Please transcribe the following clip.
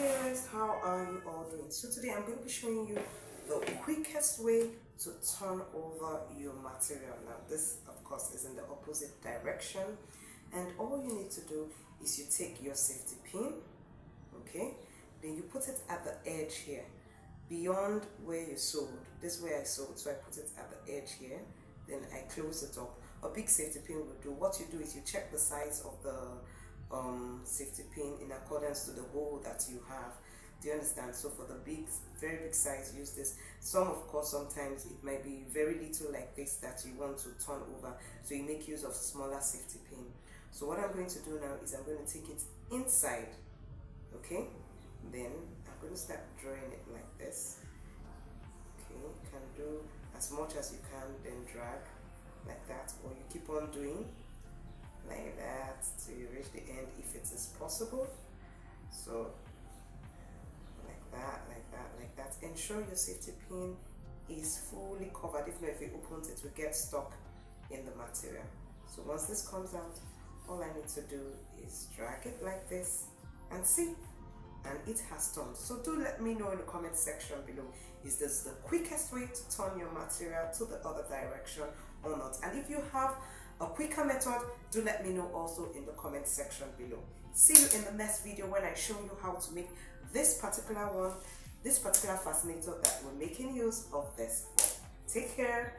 playlist, how are you all doing? So today I'm going to be showing you the quickest way to turn over your material. Now this of course is in the opposite direction, and all you need to do is you take your safety pin, okay, then you put it at the edge here beyond where you sewed. This is where I sewed, so I put it at the edge here, then I close it up. A big safety pin will do. What you do is you check the size of the safety pin in accordance to the hole that you have. Do you understand? So for the big, very big size, use this. Some, of course, sometimes it might be very little like this that you want to turn over, so you make use of smaller safety pin. So what I'm going to do now is I'm going to take it inside, okay, then I'm going to start drawing it like this. Okay, you can do as much as you can, then drag like that, or you keep on doing like that till you reach the end if it is possible. So like that, like that, like that. Ensure your safety pin is fully covered. If not, if you open it, it will get stuck in the material. So once this comes out, all I need to do is drag it like this and see, and it has turned. So do let me know in the comment section below, is this the quickest way to turn your material to the other direction or not? And if you have a quicker method, do let me know also in the comment section below. See you in the next video when I show you how to make this particular one, this particular fascinator that we're making use of this for. Take care.